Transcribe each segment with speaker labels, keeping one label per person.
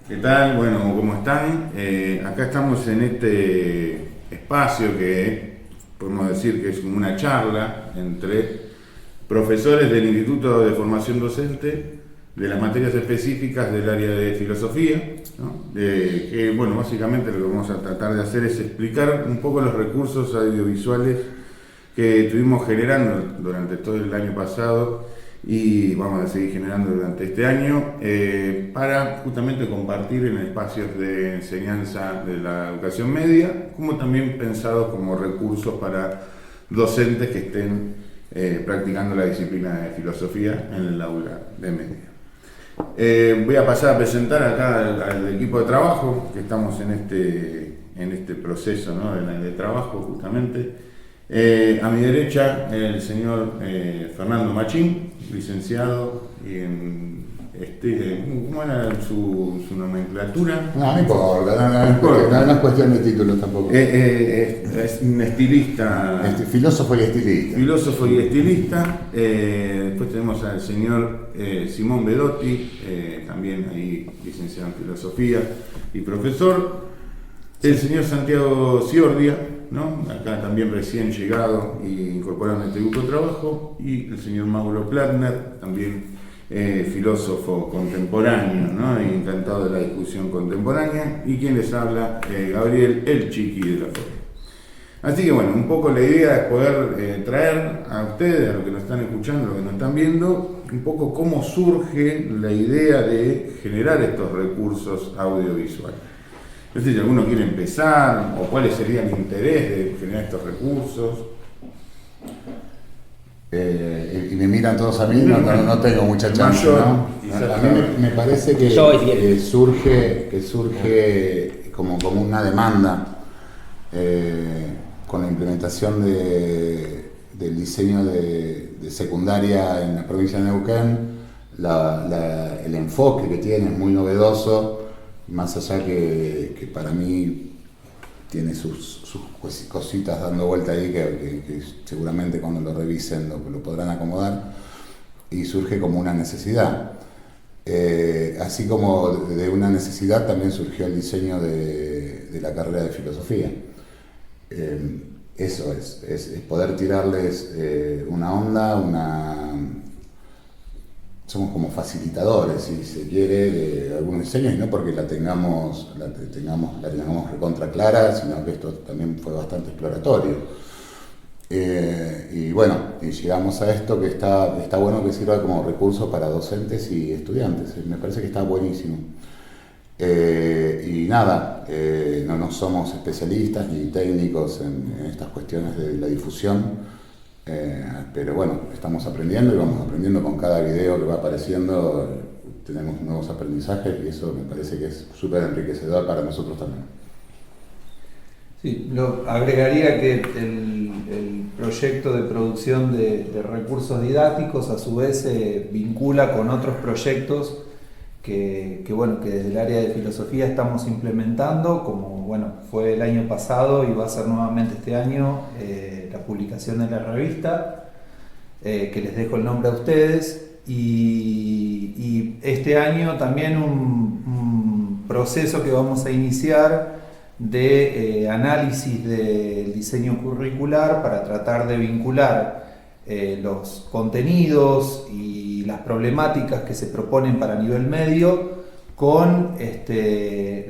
Speaker 1: ¿Qué tal? Bueno, ¿cómo están? Acá estamos en este espacio que podemos decir que es como una charla entre profesores del Instituto de Formación Docente de las materias específicas del área de filosofía, ¿no? Que, bueno, básicamente lo que vamos a tratar de hacer es explicar un poco los recursos audiovisuales que estuvimos generando durante todo el año pasado y vamos a seguir generando durante este año para justamente compartir en espacios de enseñanza de la educación media, como también pensados como recursos para docentes que estén practicando la disciplina de filosofía en el aula de media. Voy a pasar a presentar acá al equipo de trabajo, que estamos en este proceso, ¿no?, de trabajo justamente. A mi derecha, el señor Fernando Machín, licenciado en ¿cómo era su nomenclatura?
Speaker 2: No importa, no es cuestión de títulos tampoco.
Speaker 1: Es un estilista.
Speaker 2: Filósofo y estilista.
Speaker 1: Filósofo y estilista. Después tenemos al señor Simón Bedotti, también ahí licenciado en filosofía y profesor. El señor Santiago Ciordia, ¿no?, acá también recién llegado y incorporado en este grupo de trabajo, y el señor Mauro Platner, también filósofo contemporáneo, ¿no?, y encantado de la discusión contemporánea, y quien les habla, Gabriel El Chiqui de la Feria. Así que bueno, un poco la idea es poder traer a ustedes, a los que nos están escuchando, a los que nos están viendo, un poco cómo surge la idea de generar estos recursos audiovisuales. No sé si alguno quiere empezar, o cuál sería el interés de generar estos recursos.
Speaker 2: Y me miran todos a mí, no tengo mucha chance, ¿no? A mí me parece que surge como una demanda con la implementación del diseño de secundaria en la provincia de Neuquén. El enfoque que tiene es muy novedoso, más allá que para mí tiene sus cositas dando vuelta ahí que seguramente cuando lo revisen lo podrán acomodar, y surge como una necesidad. Así como de una necesidad también surgió el diseño de la carrera de filosofía. Eso es poder tirarles una onda, somos como facilitadores, si se quiere, de algún diseño, y no porque la tengamos recontra clara, sino que esto también fue bastante exploratorio. Y bueno, y llegamos a esto que está bueno que sirva como recurso para docentes y estudiantes. Me parece que está buenísimo. Y nada, no somos especialistas ni técnicos en estas cuestiones de la difusión. Pero bueno, estamos aprendiendo y vamos aprendiendo con cada video que va apareciendo. Tenemos nuevos aprendizajes y eso me parece que es súper enriquecedor para nosotros también.
Speaker 3: Sí, agregaría que el proyecto de producción de recursos didácticos a su vez se vincula con otros proyectos que desde el área de filosofía estamos implementando, como fue el año pasado y va a ser nuevamente este año la publicación de la revista, que les dejo el nombre a ustedes, y este año también un proceso que vamos a iniciar de análisis del diseño curricular para tratar de vincular los contenidos y las problemáticas que se proponen para nivel medio con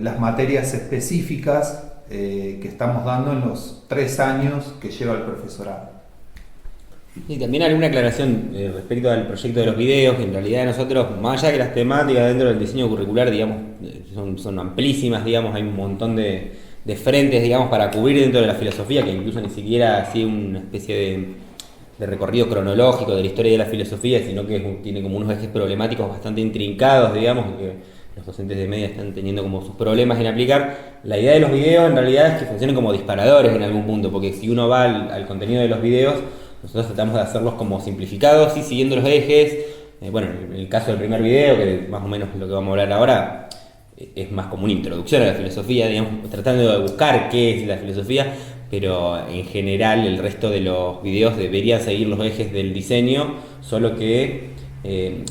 Speaker 3: las materias específicas que estamos dando en los 3 años que lleva el profesorado.
Speaker 4: Y también alguna aclaración respecto al proyecto de los videos, que en realidad nosotros, más allá de que las temáticas dentro del diseño curricular, digamos, son amplísimas, digamos, hay un montón de frentes, digamos, para cubrir dentro de la filosofía, que incluso ni siquiera así una especie de recorrido cronológico de la historia de la filosofía, sino que tiene como unos ejes problemáticos bastante intrincados, digamos, que los docentes de media están teniendo como sus problemas en aplicar. La idea de los videos en realidad es que funcionen como disparadores en algún punto, porque si uno va al contenido de los videos, nosotros tratamos de hacerlos como simplificados y siguiendo los ejes. En el caso del primer video, que más o menos lo que vamos a hablar ahora, es más como una introducción a la filosofía, digamos, tratando de buscar qué es la filosofía, pero en general el resto de los videos deberían seguir los ejes del diseño, solo que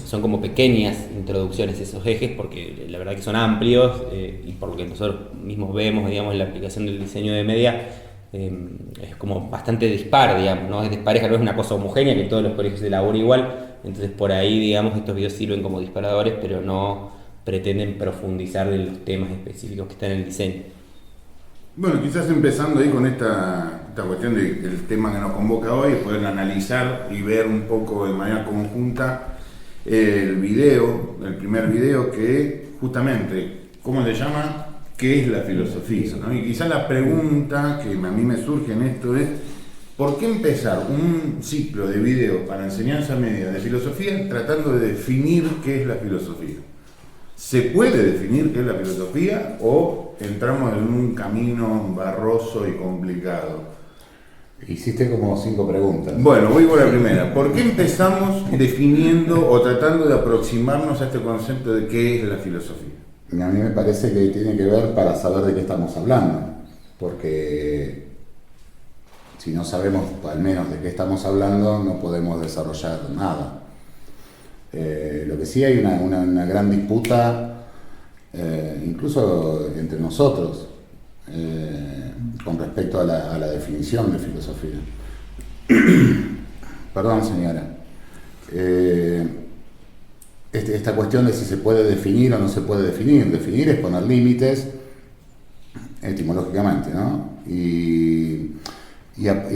Speaker 4: son como pequeñas introducciones a esos ejes, porque la verdad que son amplios, y por lo que nosotros mismos vemos, digamos, en la aplicación del diseño de media, es como bastante dispar, digamos, ¿no? Es dispareja, no es una cosa homogénea que en todos los colegios se elabora igual, entonces por ahí, digamos, estos videos sirven como disparadores, pero no pretenden profundizar en los temas específicos que están en el diseño.
Speaker 1: Bueno, quizás empezando ahí con esta cuestión del tema que nos convoca hoy, poder analizar y ver un poco de manera conjunta el video, el primer video, que justamente, ¿cómo se llama? ¿Qué es la filosofía? ¿No? Y quizás la pregunta que a mí me surge en esto es, ¿por qué empezar un ciclo de videos para enseñanza media de filosofía tratando de definir qué es la filosofía? ¿Se puede definir qué es la filosofía o entramos en un camino barroso y complicado?
Speaker 2: Hiciste como 5 preguntas.
Speaker 1: Bueno, voy por la primera. ¿Por qué empezamos definiendo o tratando de aproximarnos a este concepto de qué es la filosofía?
Speaker 2: A mí me parece que tiene que ver para saber de qué estamos hablando, porque si no sabemos al menos de qué estamos hablando, no podemos desarrollar nada. Lo que sí hay una gran disputa, incluso entre nosotros, con respecto a la definición de filosofía. Perdón, señora. Esta cuestión de si se puede definir o no se puede definir. Definir es poner límites etimológicamente, ¿no? Y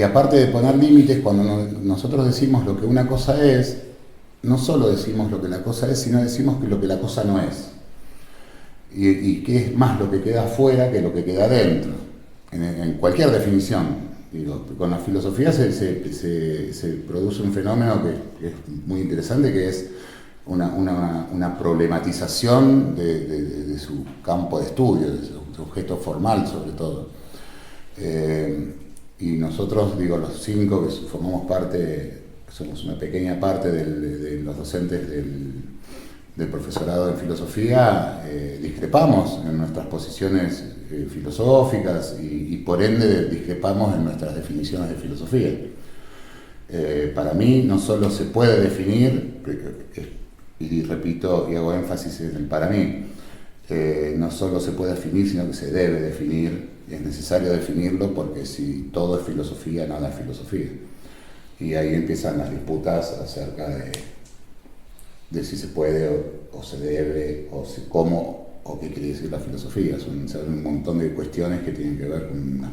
Speaker 2: aparte de poner límites, cuando nosotros decimos lo que una cosa es, no solo decimos lo que la cosa es, sino decimos que lo que la cosa no es. Y que es más lo que queda afuera que lo que queda adentro. En cualquier definición. Digo, con la filosofía se produce un fenómeno que es muy interesante, que es una problematización de su campo de estudio, de su objeto formal sobre todo. Y nosotros, digo, los 5 que formamos parte, somos una pequeña parte de los docentes del profesorado en filosofía, discrepamos en nuestras posiciones filosóficas y por ende discrepamos en nuestras definiciones de filosofía. Para mí no solo se puede definir, y repito y hago énfasis en el para mí, no solo se puede definir, sino que se debe definir, es necesario definirlo, porque si todo es filosofía, nada es filosofía. Y ahí empiezan las disputas acerca de si se puede o se debe, o cómo o qué quiere decir la filosofía. Son un montón de cuestiones que tienen que ver con un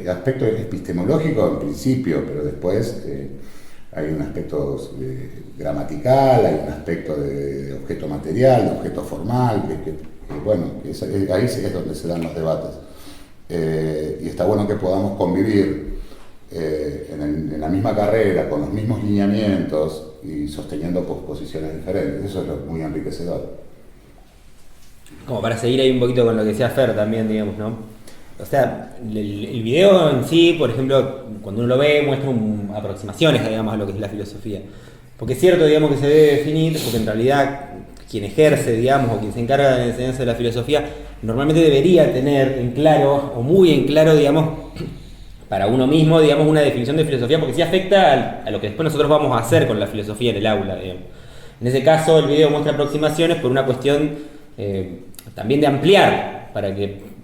Speaker 2: aspecto epistemológico en principio, pero después hay un aspecto gramatical, hay un aspecto de objeto material, de objeto formal, ahí es donde se dan los debates. Y está bueno que podamos convivir en la misma carrera, con los mismos lineamientos y sosteniendo posiciones diferentes. Eso es muy enriquecedor.
Speaker 4: Como para seguir ahí un poquito con lo que decía Fer también, digamos, ¿no? O sea, el video en sí, por ejemplo, cuando uno lo ve, muestra aproximaciones, digamos, a lo que es la filosofía. Porque es cierto, digamos, que se debe definir, porque en realidad quien ejerce, digamos, o quien se encarga de la enseñanza de la filosofía, normalmente debería tener en claro, o muy en claro, digamos, para uno mismo, digamos, una definición de filosofía, porque sí afecta a lo que después nosotros vamos a hacer con la filosofía en el aula, digamos. En ese caso, el video muestra aproximaciones por una cuestión también de ampliar, para que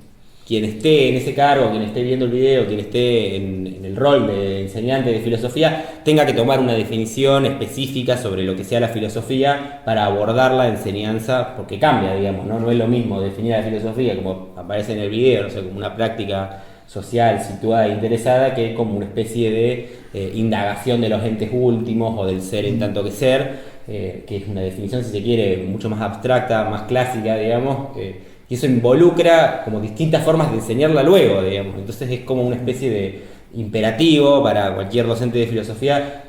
Speaker 4: quien esté en ese cargo, quien esté viendo el video, quien esté en el rol de enseñante de filosofía, tenga que tomar una definición específica sobre lo que sea la filosofía para abordar la enseñanza, porque cambia, digamos, ¿no? No es lo mismo definir la filosofía como aparece en el video, no sé, como una práctica social, situada e interesada, que es como una especie de indagación de los entes últimos o del ser en tanto que ser, que es una definición, si se quiere, mucho más abstracta, más clásica, digamos, y eso involucra como distintas formas de enseñarla luego, digamos. Entonces es como una especie de imperativo para cualquier docente de filosofía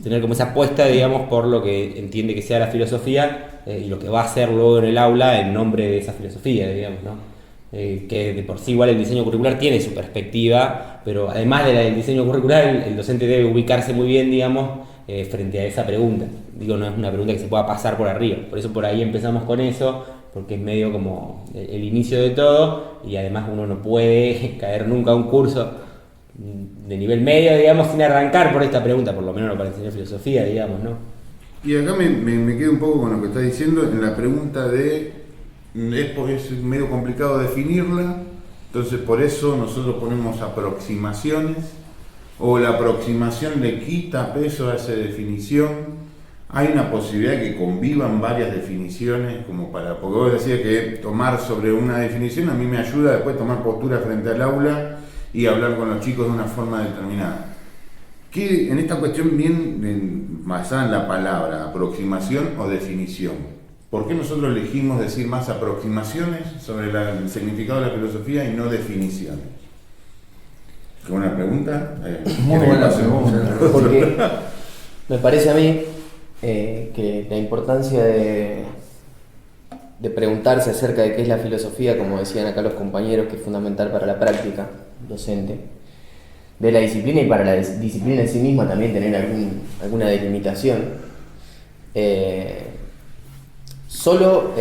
Speaker 4: tener como esa apuesta, digamos, por lo que entiende que sea la filosofía y lo que va a hacer luego en el aula en nombre de esa filosofía, digamos, ¿no? Que de por sí igual el diseño curricular tiene su perspectiva, pero además del diseño curricular, el docente debe ubicarse muy bien, digamos, frente a esa pregunta. Digo, no es una pregunta que se pueda pasar por arriba, por eso por ahí empezamos con eso, porque es medio como el inicio de todo, y además uno no puede caer nunca a un curso de nivel medio, digamos, sin arrancar por esta pregunta, por lo menos no para enseñar filosofía, digamos, ¿no?
Speaker 1: Y acá me quedo un poco con lo que está diciendo en la pregunta de, es medio complicado definirla, entonces por eso nosotros ponemos aproximaciones, o la aproximación le quita peso a esa definición. Hay una posibilidad de que convivan varias definiciones, como porque vos decías que tomar sobre una definición a mí me ayuda después a tomar postura frente al aula y hablar con los chicos de una forma determinada. Que en esta cuestión bien basada en la palabra, aproximación o definición. ¿Por qué nosotros elegimos decir más aproximaciones sobre el significado de la filosofía y no definiciones? ¿Qué buena pregunta?
Speaker 3: Muy buena pregunta.
Speaker 5: Porque me parece a mí que la importancia de preguntarse acerca de qué es la filosofía, como decían acá los compañeros, que es fundamental para la práctica docente de la disciplina y para la disciplina en sí misma también tener alguna delimitación, solo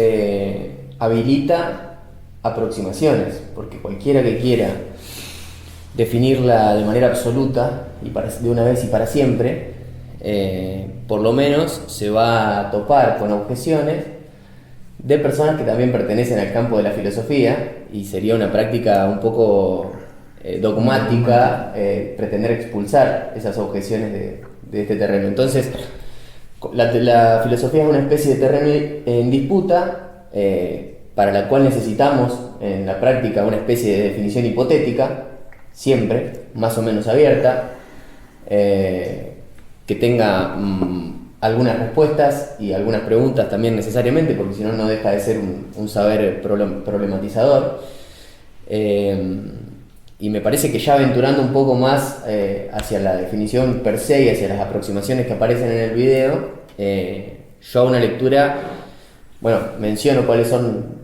Speaker 5: habilita aproximaciones, porque cualquiera que quiera definirla de manera absoluta y de una vez y para siempre, por lo menos se va a topar con objeciones de personas que también pertenecen al campo de la filosofía, y sería una práctica un poco dogmática pretender expulsar esas objeciones de este terreno. Entonces, la filosofía es una especie de terreno en disputa para la cual necesitamos en la práctica una especie de definición hipotética, siempre, más o menos abierta, que tenga algunas respuestas y algunas preguntas también necesariamente, porque si no, no deja de ser un saber problematizador. Y me parece que ya aventurando un poco más hacia la definición per se y hacia las aproximaciones que aparecen en el video, yo hago una lectura, bueno, menciono cuáles son,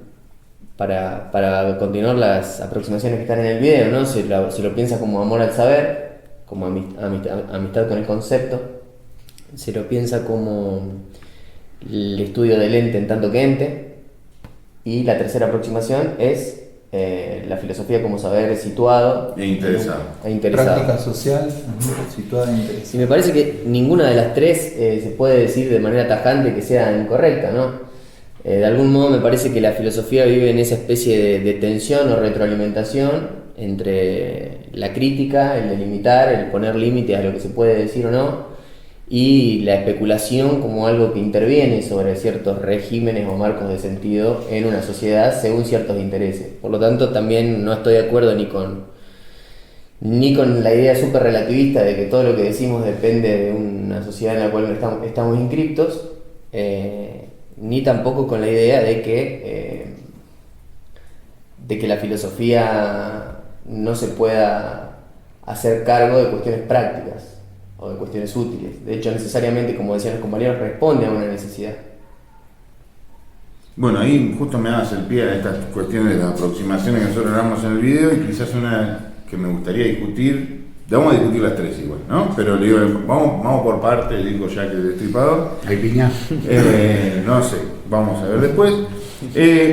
Speaker 5: para continuar, las aproximaciones que están en el video, ¿no? Se lo piensa como amor al saber, como amistad con el concepto, se lo piensa como el estudio del ente en tanto que ente, y la tercera aproximación es la filosofía como saber situado
Speaker 1: E interesado.
Speaker 3: Práctica social, situada e interesada.
Speaker 5: Y me parece que ninguna de las tres se puede decir de manera tajante que sea incorrecta, ¿no? De algún modo me parece que la filosofía vive en esa especie de tensión o retroalimentación entre la crítica, el delimitar, el poner límites a lo que se puede decir o no, y la especulación como algo que interviene sobre ciertos regímenes o marcos de sentido en una sociedad según ciertos intereses. Por lo tanto, también no estoy de acuerdo ni con la idea súper relativista de que todo lo que decimos depende de una sociedad en la cual estamos inscriptos, ni tampoco con la idea de que la filosofía no se pueda hacer cargo de cuestiones prácticas o de cuestiones útiles. De hecho, necesariamente, como decían los compañeros, responde a una necesidad.
Speaker 1: Bueno, ahí justo me das el pie a estas cuestiones de las aproximaciones que nosotros hablamos en el video, y quizás una que me gustaría discutir. Vamos a discutir las tres igual, ¿no? Pero le digo, vamos por partes, digo ya que el destripador.
Speaker 2: ¿Hay piña?
Speaker 1: No sé, vamos a ver después.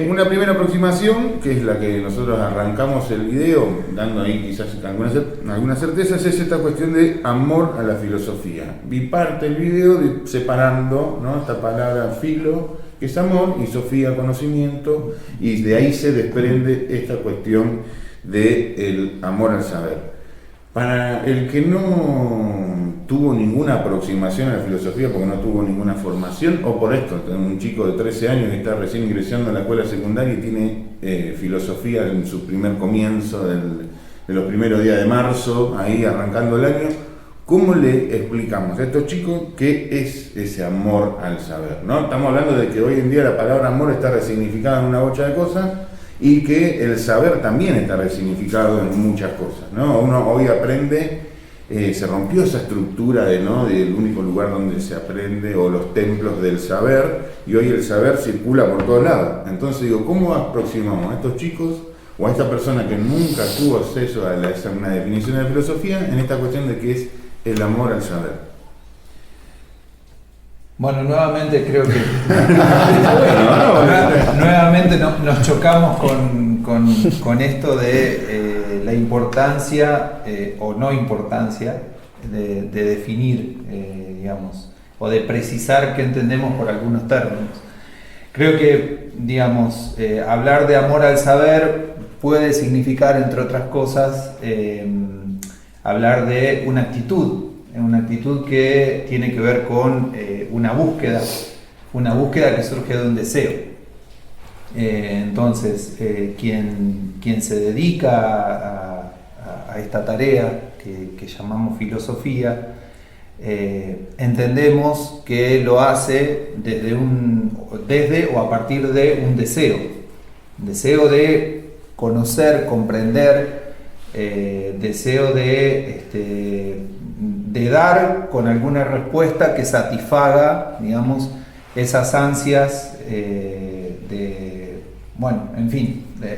Speaker 1: Una primera aproximación, que es la que nosotros arrancamos el video, dando ahí quizás algunas certezas, es esta cuestión de amor a la filosofía. Vi parte del video separando, ¿no?, esta palabra filo, que es amor, y sofía, conocimiento, y de ahí se desprende esta cuestión del amor al saber. Para el que no tuvo ninguna aproximación a la filosofía porque no tuvo ninguna formación, o por esto, un chico de 13 años que está recién ingresando a la escuela secundaria y tiene filosofía en su primer comienzo de los primeros días de marzo, ahí arrancando el año, ¿cómo le explicamos a estos chicos qué es ese amor al saber, ¿no? Estamos hablando de que hoy en día la palabra amor está resignificada en una bocha de cosas, y que el saber también está resignificado en muchas cosas, ¿no? Uno hoy aprende, se rompió esa estructura del único lugar donde se aprende, o los templos del saber, y hoy el saber circula por todos lados. Entonces digo, ¿cómo aproximamos a estos chicos o a esta persona que nunca tuvo acceso a una definición de la filosofía en esta cuestión de qué es el amor al saber?
Speaker 3: Bueno, nuevamente creo que
Speaker 1: Bueno,
Speaker 3: nuevamente nos chocamos con esto de la importancia o no importancia de definir, digamos, o de precisar qué entendemos por algunos términos. Creo que, digamos, hablar de amor al saber puede significar, entre otras cosas, hablar de una actitud que tiene que ver con una búsqueda que surge de un deseo. Entonces, quien se dedica a esta tarea que llamamos filosofía, entendemos que lo hace desde o a partir de un deseo de conocer, comprender, deseo de dar con alguna respuesta que satisfaga, digamos, esas ansias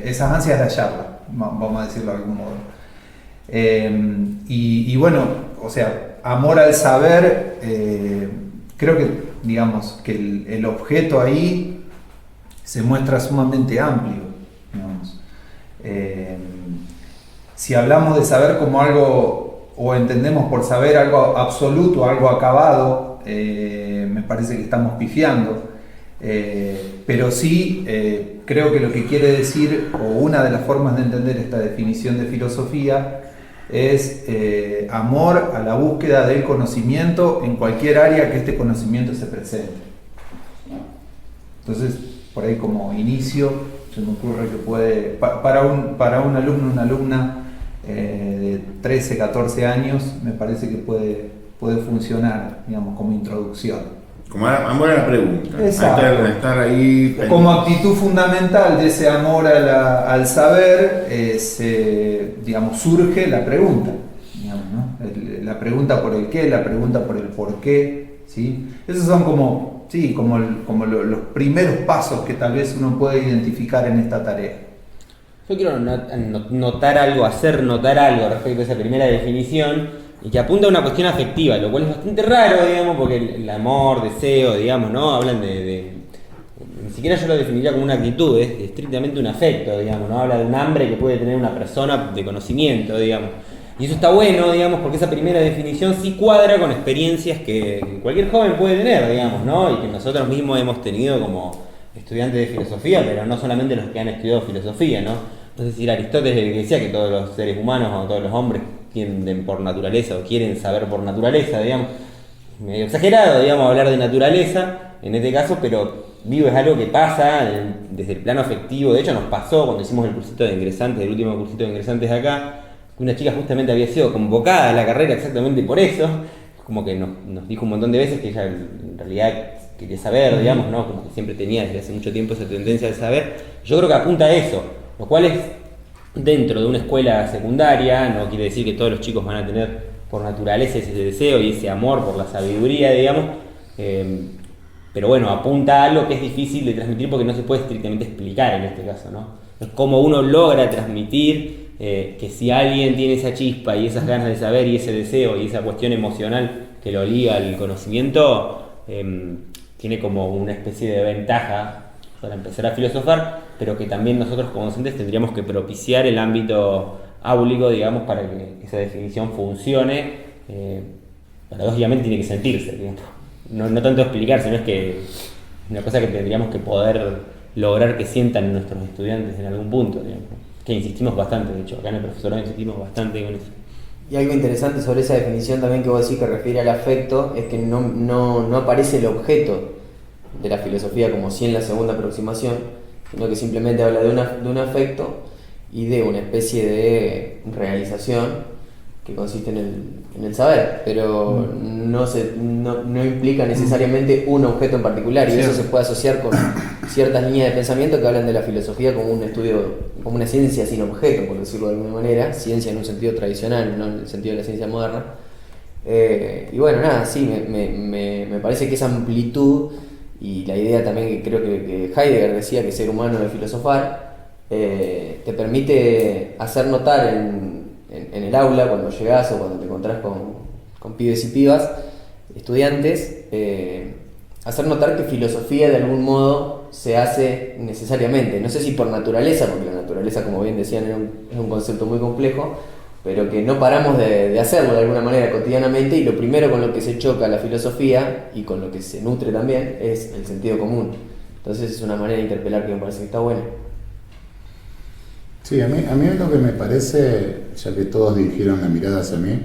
Speaker 3: esas ansias de hallarla, vamos a decirlo de algún modo. Y bueno, o sea, amor al saber, creo que, digamos, que el objeto ahí se muestra sumamente amplio, digamos. Si hablamos de saber como algo, o entendemos por saber algo absoluto, algo acabado, me parece que estamos pifiando. Pero sí, creo que lo que quiere decir, o una de las formas de entender esta definición de filosofía, es amor a la búsqueda del conocimiento en cualquier área que este conocimiento se presente. Entonces, por ahí como inicio, se me ocurre que puede, para un alumno, una alumna de 13, 14 años, me parece que puede funcionar, digamos, como introducción.
Speaker 1: Como amor a la pregunta.
Speaker 3: Exacto.
Speaker 1: Estar ahí.
Speaker 3: Como actitud fundamental de ese amor al saber, digamos, surge la pregunta, digamos, ¿no? La pregunta por el qué, la pregunta por el por qué, ¿sí? Esos son como los primeros pasos que tal vez uno puede identificar en esta tarea.
Speaker 4: Yo quiero hacer notar algo respecto a esa primera definición, y que apunta a una cuestión afectiva, lo cual es bastante raro, digamos, porque el amor, deseo, digamos, ¿no? Hablan ni siquiera yo lo definiría como una actitud, es estrictamente un afecto, digamos, ¿no? Habla de un hambre que puede tener una persona de conocimiento, digamos. Y eso está bueno, digamos, porque esa primera definición sí cuadra con experiencias que cualquier joven puede tener, digamos, ¿no? Y que nosotros mismos hemos tenido como estudiantes de filosofía, pero no solamente los que han estudiado filosofía, ¿no? No sé si Aristóteles decía que todos los seres humanos o todos los hombres tienden por naturaleza o quieren saber por naturaleza, digamos. Medio exagerado, digamos, hablar de naturaleza en este caso, pero digo, es algo que pasa desde el plano afectivo. De hecho, nos pasó cuando hicimos el cursito de ingresantes, el último cursito de ingresantes acá, que una chica justamente había sido convocada a la carrera exactamente por eso, como que nos dijo un montón de veces que ella en realidad quería saber, digamos, ¿no? Como que siempre tenía desde hace mucho tiempo esa tendencia de saber. Yo creo que apunta a eso, lo cual es dentro de una escuela secundaria, no quiere decir que todos los chicos van a tener por naturaleza ese deseo y ese amor por la sabiduría, digamos, pero bueno, apunta a algo que es difícil de transmitir porque no se puede estrictamente explicar en este caso, ¿no? Es como uno logra transmitir que si alguien tiene esa chispa y esas ganas de saber y ese deseo y esa cuestión emocional que lo liga al conocimiento, tiene como una especie de ventaja para empezar a filosofar, pero que también nosotros como docentes tendríamos que propiciar el ámbito áulico, digamos, para que esa definición funcione. Paradójicamente tiene que sentirse, digamos. No tanto explicar, sino es que una cosa que tendríamos que poder lograr que sientan nuestros estudiantes en algún punto, digamos. Que insistimos bastante, de hecho, acá en el profesorado insistimos bastante con eso.
Speaker 5: Y algo interesante sobre esa definición también que vos decís que refiere al afecto es que no aparece el objeto de la filosofía como si en la segunda aproximación, sino que simplemente habla de un afecto y de una especie de realización que consiste en el saber, pero no implica necesariamente un objeto en particular, y eso se puede asociar con ciertas líneas de pensamiento que hablan de la filosofía como un estudio, como una ciencia sin objeto, por decirlo de alguna manera, ciencia en un sentido tradicional, no en el sentido de la ciencia moderna. Y bueno, nada, sí, me parece que esa amplitud y la idea también que creo que Heidegger decía que ser humano es filosofar, te permite hacer notar en el aula, cuando llegás o cuando te encontrás con pibes y pibas, estudiantes, hacer notar que filosofía de algún modo se hace necesariamente, no sé si por naturaleza, porque la naturaleza, como bien decían, es un concepto muy complejo, pero que no paramos de hacerlo de alguna manera cotidianamente, y lo primero con lo que se choca la filosofía y con lo que se nutre también es el sentido común. Entonces es una manera de interpelar que me parece que está buena.
Speaker 2: Sí, a mí lo que me parece, ya que todos dirigieron la mirada hacia mí,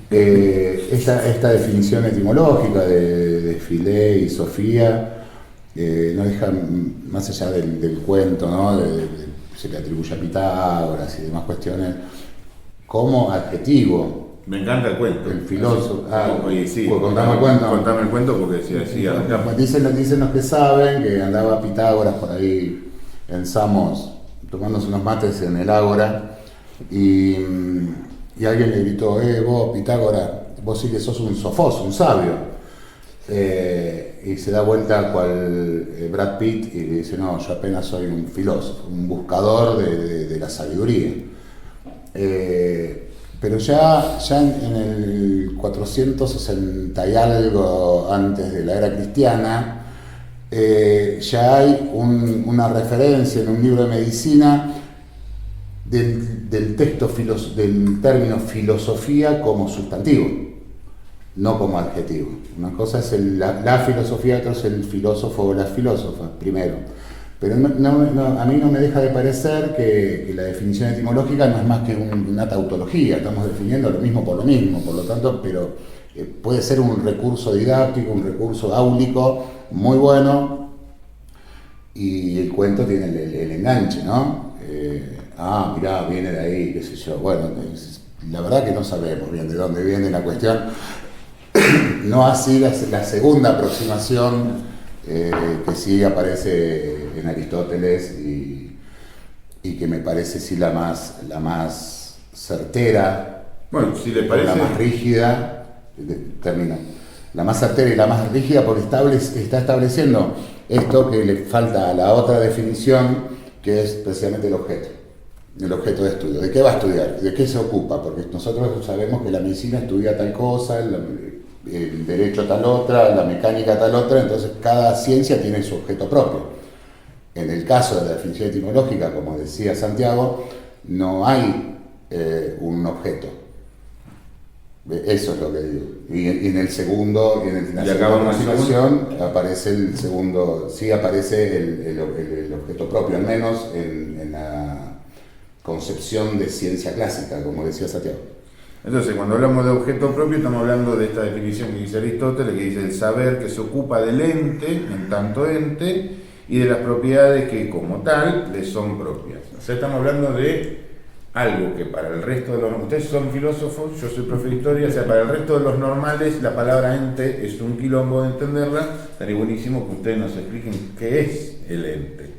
Speaker 2: esta definición etimológica de filé y sofía no deja, más allá del cuento, ¿no? Se le atribuye a Pitágoras y demás cuestiones, como adjetivo.
Speaker 1: Me encanta el cuento.
Speaker 2: El filósofo.
Speaker 1: Oye, sí.
Speaker 2: Pues contame el cuento.
Speaker 1: Contame el cuento porque si decía.
Speaker 2: Dicen los que saben que andaba Pitágoras por ahí en Samos tomándose unos mates en el ágora y alguien le gritó: vos Pitágoras, vos sí que sos un sofós, un sabio. Y se da vuelta cual Brad Pitt y le dice: no, yo apenas soy un filósofo, un buscador de la sabiduría. Pero ya en el 460 y algo antes de la era cristiana, ya hay una referencia en un libro de medicina del término filosofía como sustantivo, no como adjetivo. Una cosa es la filosofía, otra es el filósofo o la filósofa, primero. Pero a mí no me deja de parecer que la definición etimológica no es más que una tautología, estamos definiendo lo mismo, por lo tanto, pero puede ser un recurso didáctico, un recurso áulico muy bueno, y el cuento tiene el enganche, ¿no? Mirá, viene de ahí, qué sé yo. Bueno, la verdad que no sabemos bien de dónde viene la cuestión. No así la segunda aproximación, que sí aparece en Aristóteles y que me parece sí la más certera.
Speaker 1: Bueno, si le parece.
Speaker 2: La más rígida, termino. La más certera y la más rígida porque está estableciendo esto que le falta a la otra definición, que es precisamente el objeto de estudio. ¿De qué va a estudiar? ¿De qué se ocupa? Porque nosotros sabemos que la medicina estudia tal cosa, el derecho tal otra, la mecánica tal otra, entonces cada ciencia tiene su objeto propio. En el caso de la definición etimológica, como decía Santiago, no hay un objeto. Eso es lo que digo. Y en el segundo, en la segunda aproximación, aparece el segundo, sí aparece el objeto propio, al menos en la concepción de ciencia clásica, como decía Santiago.
Speaker 1: Entonces, cuando hablamos de objeto propio, estamos hablando de esta definición que dice Aristóteles, que dice el saber que se ocupa del ente, en tanto ente, y de las propiedades que como tal le son propias. O sea, estamos hablando de algo que para el resto de los... Ustedes son filósofos, yo soy profe de historia, o sea, para el resto de los normales la palabra ente es un quilombo de entenderla. Estaría buenísimo que ustedes nos expliquen qué es el ente.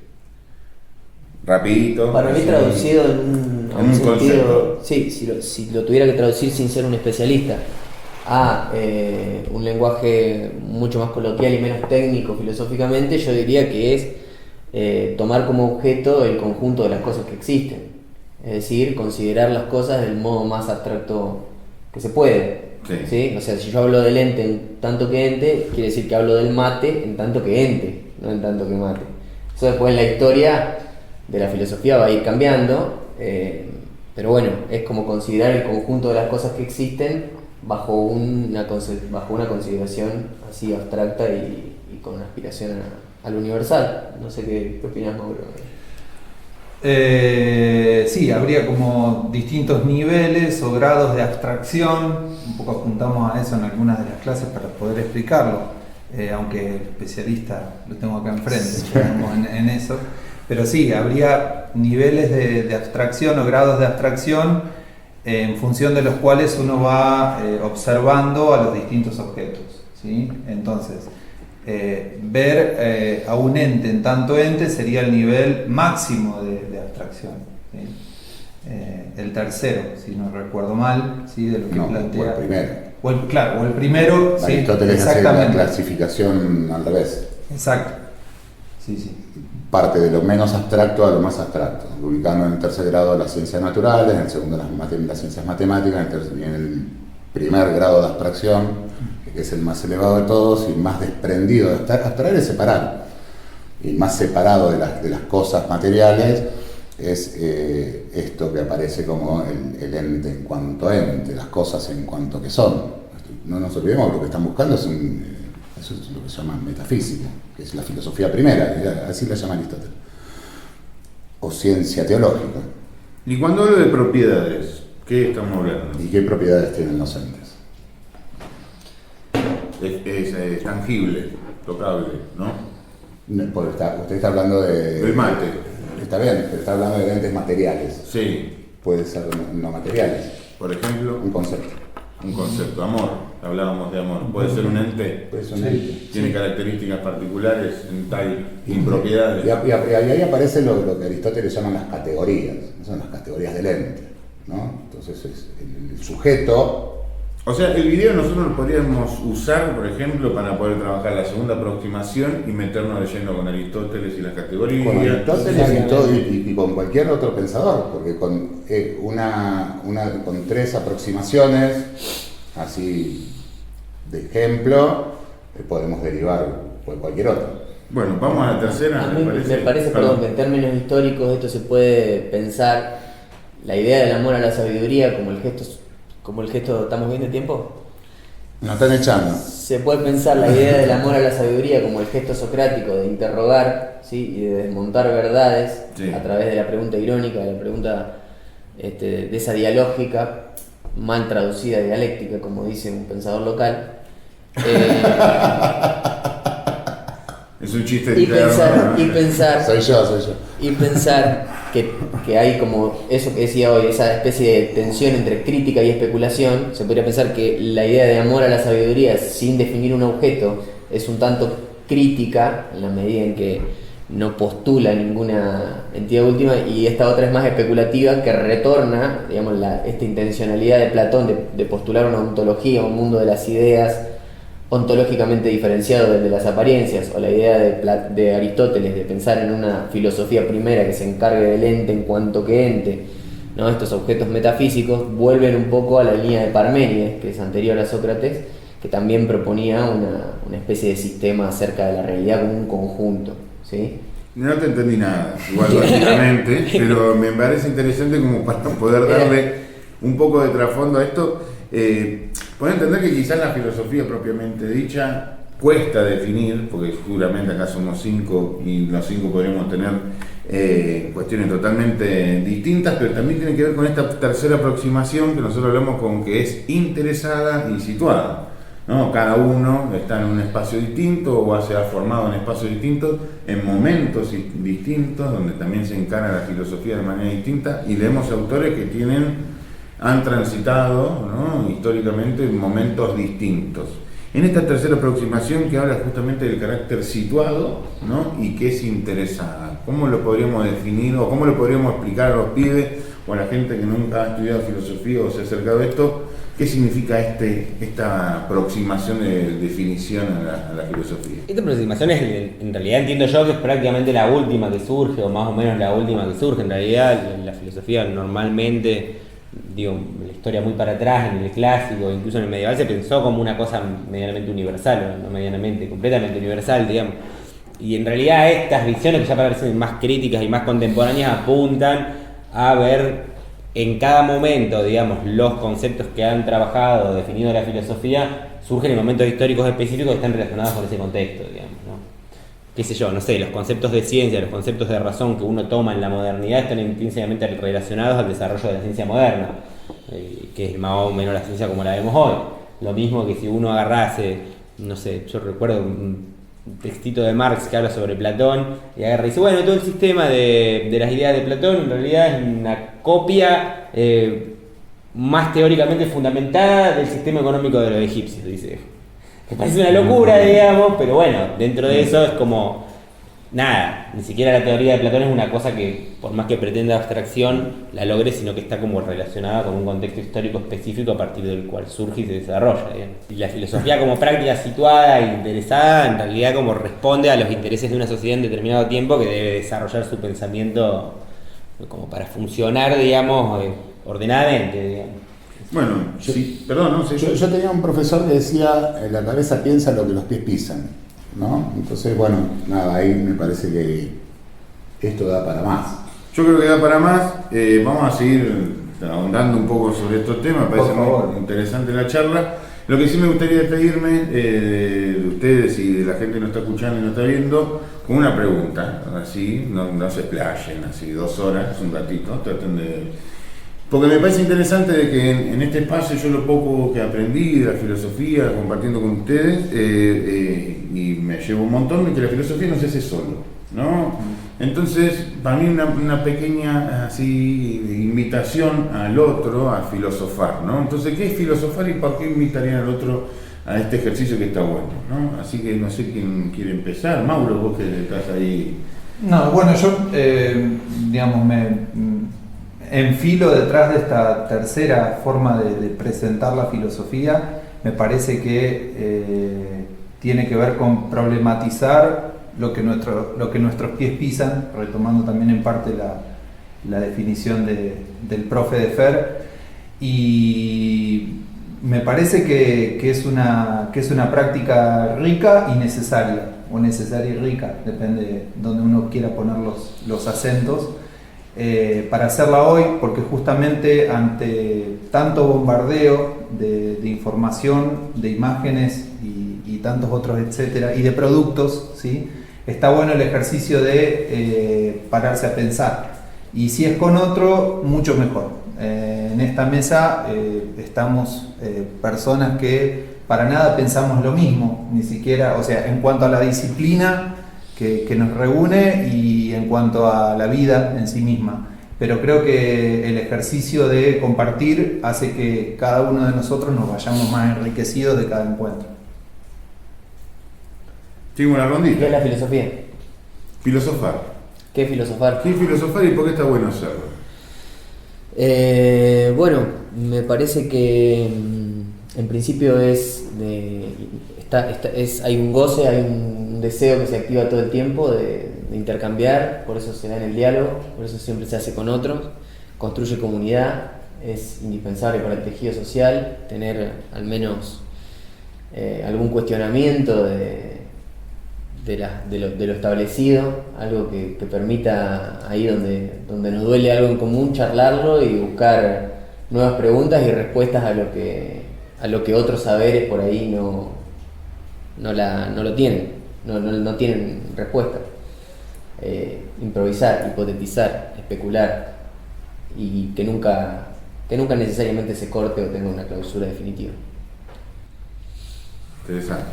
Speaker 1: Rapidito.
Speaker 5: Para mí traducido en un sentido, sí, si lo tuviera que traducir sin ser un especialista a un lenguaje mucho más coloquial y menos técnico filosóficamente, yo diría que es tomar como objeto el conjunto de las cosas que existen, es decir, considerar las cosas del modo más abstracto que se puede. ¿Sí? O sea, si yo hablo del ente en tanto que ente, quiere decir que hablo del mate en tanto que ente, no en tanto que mate. Eso después en la historia de la filosofía va a ir cambiando, pero bueno, es como considerar el conjunto de las cosas que existen bajo una consideración así abstracta y con una aspiración al universal. No sé qué opinas, Mauro.
Speaker 3: Sí, habría como distintos niveles o grados de abstracción, un poco apuntamos a eso en algunas de las clases para poder explicarlo, aunque el especialista lo tengo acá enfrente, estamos en eso. Pero sí, habría niveles de abstracción o grados de abstracción en función de los cuales uno va observando a los distintos objetos, ¿sí? Entonces, ver a un ente en tanto ente sería el nivel máximo de abstracción, ¿sí? El tercero, si no recuerdo mal, ¿sí? De lo que plantea.
Speaker 2: O el primero.
Speaker 3: O el primero, sí,
Speaker 2: Aristóteles hace la clasificación al revés.
Speaker 3: Exacto. Sí.
Speaker 2: Parte de lo menos abstracto a lo más abstracto, ubicando en el tercer grado las ciencias naturales, en el segundo las ciencias matemáticas, en primer grado de abstracción, que es el más elevado de todos y más desprendido. Abstraer es separar, y más separado de las cosas materiales es esto que aparece como el ente en cuanto ente, las cosas en cuanto que son. No nos olvidemos, lo que están buscando eso es lo que se llama metafísica, que es la filosofía primera, así la llama Aristóteles, o ciencia teológica.
Speaker 1: Y cuando hablo de propiedades, ¿qué estamos hablando?
Speaker 2: ¿Y qué propiedades tienen los entes?
Speaker 1: Es tangible, tocable, ¿no?
Speaker 2: Porque usted está hablando de...
Speaker 1: Del mate.
Speaker 2: Está bien, pero está hablando de entes materiales.
Speaker 1: Sí,
Speaker 2: Puede ser no materiales.
Speaker 1: por ejemplo,
Speaker 2: Un concepto.
Speaker 1: un concepto, amor, hablábamos de amor, puede ser un ente,
Speaker 2: Puede ser un ente.
Speaker 1: tiene características particulares en tal impropiedades.
Speaker 2: Y ahí aparece lo que Aristóteles llama las categorías. Son las categorías del ente, ¿no? Entonces es el sujeto.
Speaker 1: O sea, el video nosotros lo podríamos usar, por ejemplo, para poder trabajar la segunda aproximación y meternos de lleno con Aristóteles y las categorías.
Speaker 2: Con Aristóteles y con cualquier otro pensador, porque con con 3 aproximaciones, así de ejemplo, podemos derivar por cualquier otro.
Speaker 1: Bueno, vamos a la tercera.
Speaker 5: A mí me parece, perdón, que en términos históricos esto se puede pensar la idea del amor a la sabiduría como el gesto, ¿estamos bien de tiempo?
Speaker 2: Nos están echando.
Speaker 5: Se puede pensar la idea del amor a la sabiduría como el gesto socrático de interrogar, ¿sí? Y de desmontar verdades,
Speaker 1: sí,
Speaker 5: a través de la pregunta irónica, de la pregunta de esa dialógica, mal traducida dialéctica, como dice un pensador local.
Speaker 1: Es un chiste
Speaker 5: Y pensar
Speaker 2: Soy yo.
Speaker 5: y pensar que hay como eso que decía hoy, esa especie de tensión entre crítica y especulación. Se podría pensar que la idea de amor a la sabiduría sin definir un objeto es un tanto crítica en la medida en que no postula ninguna entidad última, y esta otra es más especulativa, que retorna, digamos, esta intencionalidad de Platón de postular una ontología, un mundo de las ideas ontológicamente diferenciado desde las apariencias, o la idea de Aristóteles de pensar en una filosofía primera que se encargue del ente en cuanto que ente, ¿no? Estos objetos metafísicos vuelven un poco a la línea de Parménides, que es anterior a Sócrates, que también proponía una especie de sistema acerca de la realidad como un conjunto, ¿sí?
Speaker 1: No te entendí nada, igual básicamente, pero me parece interesante como para poder darle un poco de trasfondo a esto. Puedo entender que quizás la filosofía propiamente dicha cuesta definir, porque seguramente acá somos 5 y los 5 podríamos tener cuestiones totalmente distintas, pero también tiene que ver con esta tercera aproximación que nosotros hablamos con que es interesada y situada, ¿no? Cada uno está en un espacio distinto o se ha formado en espacios distintos, en momentos distintos, donde también se encara la filosofía de manera distinta, y leemos autores que han transitado, ¿no?, históricamente en momentos distintos. En esta tercera aproximación que habla justamente del carácter situado, ¿no?, y que es interesada, ¿cómo lo podríamos definir o cómo lo podríamos explicar a los pibes o a la gente que nunca ha estudiado filosofía o se ha acercado a esto? ¿Qué significa esta aproximación de definición a la filosofía?
Speaker 4: Esta aproximación es, en realidad entiendo yo que es prácticamente la última que surge, o más o menos la última que surge. En realidad la filosofía normalmente, digo, la historia muy para atrás, en el clásico, incluso en el medieval, se pensó como una cosa medianamente universal, no medianamente, completamente universal, digamos. Y en realidad estas visiones que ya parecen más críticas y más contemporáneas apuntan a ver en cada momento, digamos, los conceptos que han trabajado, definido la filosofía, surgen en momentos históricos específicos que están relacionados con ese contexto, digamos, ¿no? Qué sé yo, no sé, los conceptos de ciencia, los conceptos de razón que uno toma en la modernidad están intrínsecamente relacionados al desarrollo de la ciencia moderna, que es más o menos la ciencia como la vemos hoy. Lo mismo que si uno agarrase, no sé, yo recuerdo un textito de Marx que habla sobre Platón y agarra y dice, bueno, todo el sistema de las ideas de Platón en realidad es una copia más teóricamente fundamentada del sistema económico de los egipcios, dice. Que parece una locura, digamos, pero bueno, dentro de eso es como nada, ni siquiera la teoría de Platón es una cosa que, por más que pretenda abstracción, la logre, sino que está como relacionada con un contexto histórico específico a partir del cual surge y se desarrolla, ¿bien? Y la filosofía como práctica situada e interesada, en realidad como responde a los intereses de una sociedad en determinado tiempo que debe desarrollar su pensamiento como para funcionar, digamos, ordenadamente, digamos.
Speaker 1: Bueno, sí, perdón, no sé.
Speaker 2: Yo tenía un profesor que decía, la cabeza piensa lo que los pies pisan, ¿no? Entonces, bueno, nada, ahí me parece que esto da para más.
Speaker 1: Yo creo que da para más. Vamos a seguir ahondando un poco sobre estos temas, me parece muy interesante la charla. Lo que sí me gustaría despedirme de ustedes y de la gente que nos está escuchando y nos está viendo, con una pregunta, así, no se explayen, así 2 horas, un ratito, traten de... Porque me parece interesante de que en este espacio yo lo poco que aprendí de la filosofía, compartiendo con ustedes, y me llevo un montón de que la filosofía no se hace solo, ¿no? Entonces, para mí una pequeña así invitación al otro a filosofar, ¿no? Entonces, ¿qué es filosofar y por qué invitarían al otro a este ejercicio que está bueno, ¿no? Así que no sé quién quiere empezar. Mauro, vos que estás ahí.
Speaker 3: No, bueno, yo, digamos, me enfilo detrás de esta tercera forma de presentar la filosofía. Me parece que tiene que ver con problematizar lo que nuestros pies pisan, retomando también en parte la definición del profe de Fer, y me parece que es una práctica rica y necesaria, o necesaria y rica, depende de donde uno quiera poner los acentos, para hacerla hoy, porque justamente ante tanto bombardeo de información, de imágenes y tantos otros, etcétera, y de productos, ¿sí? Está bueno el ejercicio de pararse a pensar. Y si es con otro, mucho mejor. En esta mesa estamos personas que para nada pensamos lo mismo, ni siquiera, o sea, en cuanto a la disciplina que nos reúne y en cuanto a la vida en sí misma. Pero creo que el ejercicio de compartir hace que cada uno de nosotros nos vayamos más enriquecidos de cada encuentro.
Speaker 1: Tengo una rondita.
Speaker 5: ¿Qué es la filosofía?
Speaker 1: Filosofar.
Speaker 5: ¿Qué es filosofar?
Speaker 1: ¿Qué es filosofar y por qué está bueno hacerlo?
Speaker 5: Bueno, me parece que en principio hay un goce, hay un deseo que se activa todo el tiempo de intercambiar, por eso se da en el diálogo, por eso siempre se hace con otros, construye comunidad, es indispensable para el tejido social tener al menos algún cuestionamiento de lo establecido, algo que permita ahí donde nos duele algo en común, charlarlo y buscar nuevas preguntas y respuestas a lo que otros saberes por ahí no lo tienen, no tienen respuesta. Improvisar, hipotetizar, especular y que nunca necesariamente se corte o tenga una clausura definitiva.
Speaker 1: Interesante.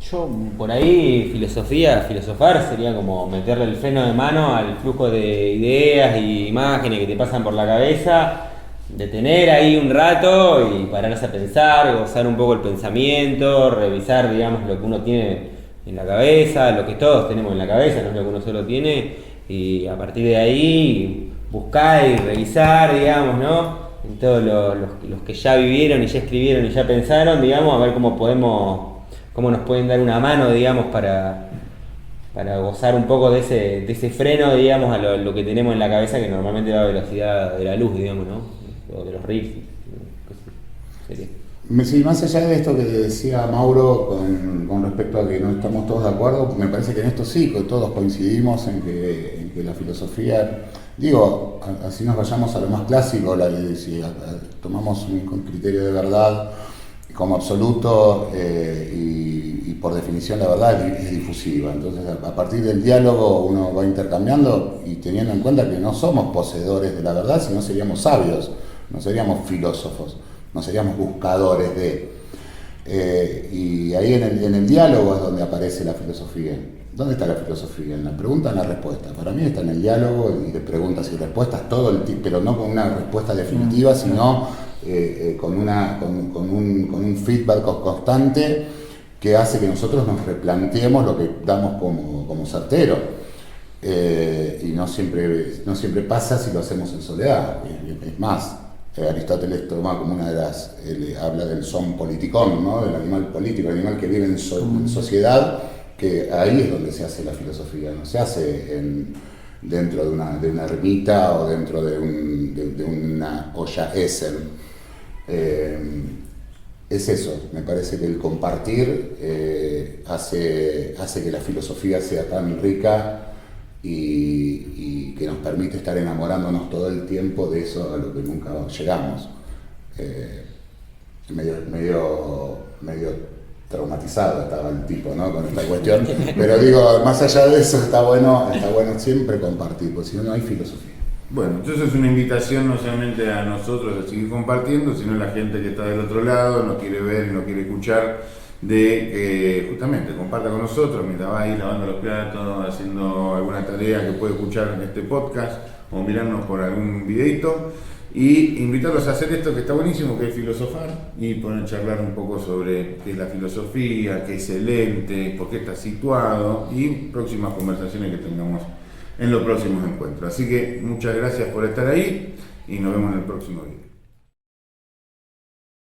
Speaker 4: Yo por ahí filosofar sería como meterle el freno de mano al flujo de ideas y imágenes que te pasan por la cabeza, detener ahí un rato y pararse a pensar, gozar un poco el pensamiento, revisar, digamos, lo que uno tiene en la cabeza, lo que todos tenemos en la cabeza, no es lo que uno solo tiene, y a partir de ahí buscar y revisar, digamos, ¿no? En todos los que ya vivieron y ya escribieron y ya pensaron, digamos, a ver cómo nos pueden dar una mano, digamos, para gozar un poco de ese freno, digamos, a lo que tenemos en la cabeza, que normalmente va a velocidad de la luz, digamos, ¿no? O de los riffs.
Speaker 2: Sí, más allá de esto que decía Mauro con respecto a que no estamos todos de acuerdo, me parece que en esto sí, que todos coincidimos en que la filosofía, digo, así nos vayamos a lo más clásico, si tomamos un criterio de verdad como absoluto y por definición la verdad es difusiva. Entonces a partir del diálogo uno va intercambiando y teniendo en cuenta que no somos poseedores de la verdad, sino seríamos sabios, no seríamos filósofos, no seríamos buscadores de... y ahí en el diálogo es donde aparece la filosofía. ¿Dónde está la filosofía? En la pregunta, en la respuesta. Para mí está en el diálogo y de preguntas y respuestas todo el tiempo, pero no con una respuesta definitiva, sino con un feedback constante que hace que nosotros nos replanteemos lo que damos como certero. Y no siempre pasa si lo hacemos en soledad. Es más, Aristóteles toma como una de las... habla del son politikon, ¿no? Del animal político, el animal que vive en sociedad, que ahí es donde se hace la filosofía, no se hace dentro de una ermita o dentro de una olla Essen. es eso, me parece que el compartir hace que la filosofía sea tan rica y que nos permite estar enamorándonos todo el tiempo de eso a lo que nunca llegamos. Medio traumatizado estaba el tipo, ¿no? Con esta cuestión, pero digo, más allá de eso está bueno siempre compartir, porque si no, no hay filosofía.
Speaker 1: Bueno, entonces es una invitación no solamente a nosotros a seguir compartiendo, sino a la gente que está del otro lado, nos quiere ver y nos quiere escuchar, de que justamente comparta con nosotros mientras va ahí lavando los platos, haciendo alguna tarea que puede escuchar en este podcast o mirarnos por algún videito, y invitarlos a hacer esto que está buenísimo, que es filosofar y poner a charlar un poco sobre qué es la filosofía, qué es el ente, por qué está situado y próximas conversaciones que tengamos en los próximos encuentros. Así que muchas gracias por estar ahí y nos vemos en el próximo video.